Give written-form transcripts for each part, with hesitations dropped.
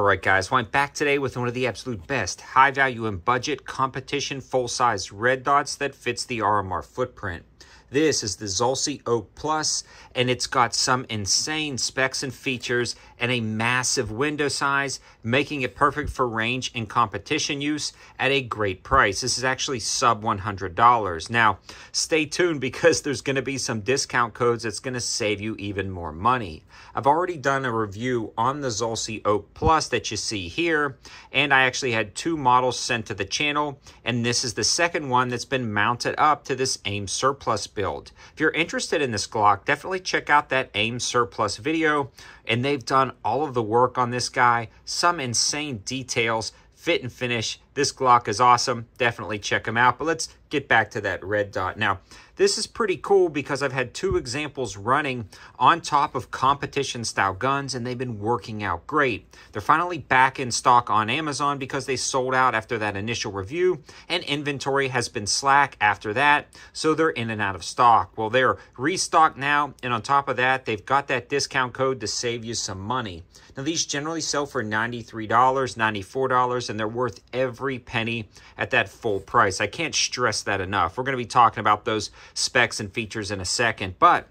Alright guys, well, I'm back today with one of the absolute best high value and budget competition full-size red dots that fits the RMR footprint. This is the Zulisy Oak Plus, and it's got some insane specs and features and a massive window size, making it perfect for range and competition use at a great price. This is actually sub $100. Now, stay tuned because there's going to be some discount codes that's going to save you even more money. I've already done a review on the Zulisy Oak Plus that you see here, and I actually had two models sent to the channel, and this is the second one that's been mounted up to this AIM Surplus build. If you're interested in this Glock, definitely check out that AIM Surplus video, and they've done all of the work on this guy, some insane details, fit and finish. This Glock is awesome. Definitely check them out. But let's get back to that red dot. Now, this is pretty cool because I've had two examples running on top of competition style guns, and they've been working out great. They're finally back in stock on Amazon because they sold out after that initial review, and inventory has been slack after that, so they're in and out of stock. Well, they're restocked now, and on top of that, they've got that discount code to save you some money. Now, these generally sell for $93, $94, and they're worth every penny at that full price. I can't stress that enough. We're going to be talking about those specs and features in a second, but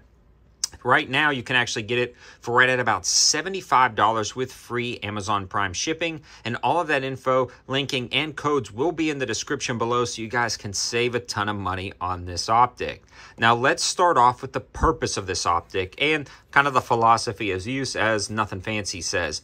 right now you can actually get it for right at about $75 with free Amazon Prime shipping, and all of that info, linking, and codes will be in the description below so you guys can save a ton of money on this optic. Now let's start off with the purpose of this optic and kind of the philosophy of use, as Nothing Fancy says.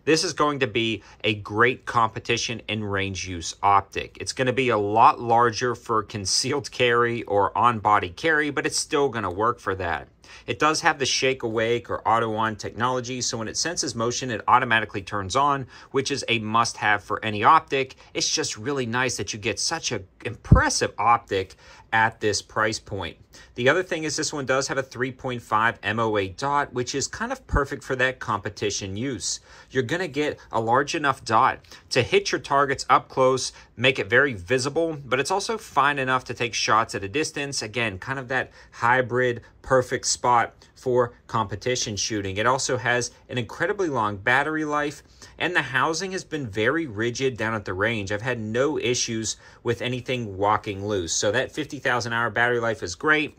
This is going to be a great competition and range use optic. It's going to be a lot larger for concealed carry or on-body carry, but it's still going to work for that. It does have the shake awake or auto on technology, so when it senses motion, it automatically turns on, which is a must-have for any optic. It's just really nice that you get such an impressive optic at this price point. The other thing is this one does have a 3.5 MOA dot, which is kind of perfect for that competition use. You're going to get a large enough dot to hit your targets up close, make it very visible, but it's also fine enough to take shots at a distance. Again, kind of that hybrid perfect spot for competition shooting. It also has an incredibly long battery life, and the housing has been very rigid down at the range. I've had no issues with anything walking loose. So that 50,000 hour battery life is great.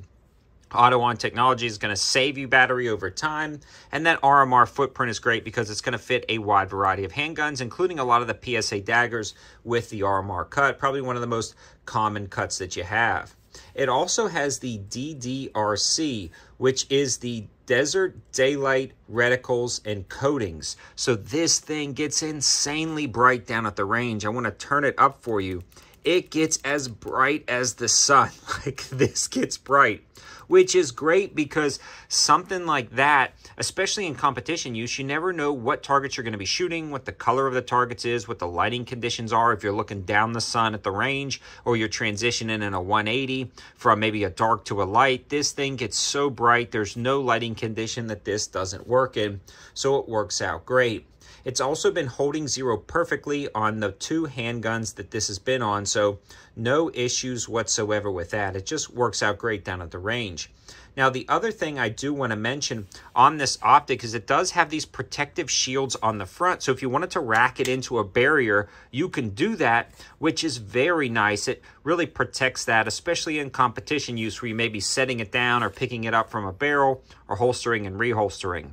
Auto-on technology is going to save you battery over time, and that RMR footprint is great because it's going to fit a wide variety of handguns, including a lot of the PSA daggers with the RMR cut, probably one of the most common cuts that you have. It also has the DDRC, which is the Desert Daylight Reticles and Coatings. So this thing gets insanely bright down at the range. I want to turn it up for you. It gets as bright as the sun. Like, this gets bright, which is great because something like that, especially in competition use, you never know what targets you're going to be shooting, what the color of the targets is, what the lighting conditions are, if you're looking down the sun at the range or you're transitioning in a 180 from maybe a dark to a light. This thing gets so bright, there's no lighting condition that this doesn't work in, so it works out great. It's also been holding zero perfectly on the two handguns that this has been on, so no issues whatsoever with that. It just works out great down at the range. Now, the other thing I do want to mention on this optic is it does have these protective shields on the front, so if you wanted to rack it into a barrier, you can do that, which is very nice. It really protects that, especially in competition use where you may be setting it down or picking it up from a barrel or holstering and reholstering.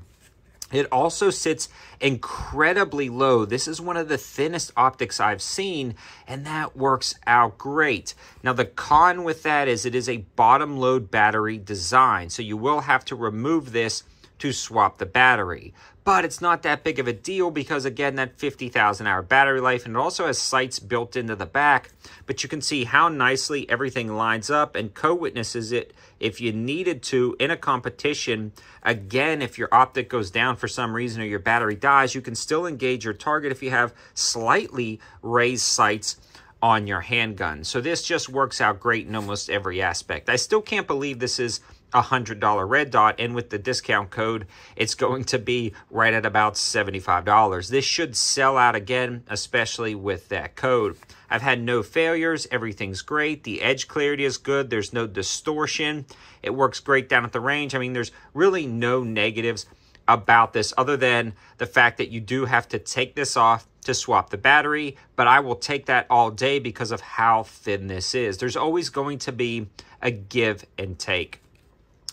It also sits incredibly low. This is one of the thinnest optics I've seen, and that works out great. Now, the con with that is it is a bottom load battery design, so you will have to remove this to swap the battery. But it's not that big of a deal because, again, that 50,000 hour battery life, and it also has sights built into the back. But you can see how nicely everything lines up and co-witnesses it if you needed to in a competition. Again, if your optic goes down for some reason or your battery dies, you can still engage your target if you have slightly raised sights on your handgun. So this just works out great in almost every aspect. I still can't believe this is a $100 red dot, and with the discount code, it's going to be right at about $75. This should sell out again, especially with that code. I've had no failures. Everything's great. The edge clarity is good. There's no distortion. It works great down at the range. I mean, there's really no negatives about this other than the fact that you do have to take this off to swap the battery, but I will take that all day because of how thin this is. There's always going to be a give and take.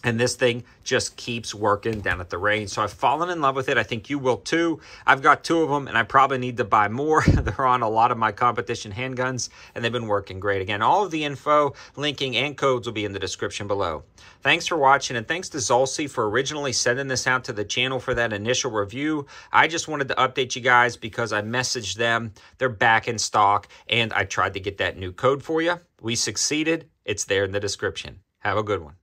And this thing just keeps working down at the range. So I've fallen in love with it. I think you will too. I've got 2 of them, and I probably need to buy more. They're on a lot of my competition handguns, and they've been working great. Again, all of the info, linking, and codes will be in the description below. Thanks for watching, and thanks to Zulisy for originally sending this out to the channel for that initial review. I just wanted to update you guys because I messaged them. They're back in stock, and I tried to get that new code for you. We succeeded. It's there in the description. Have a good one.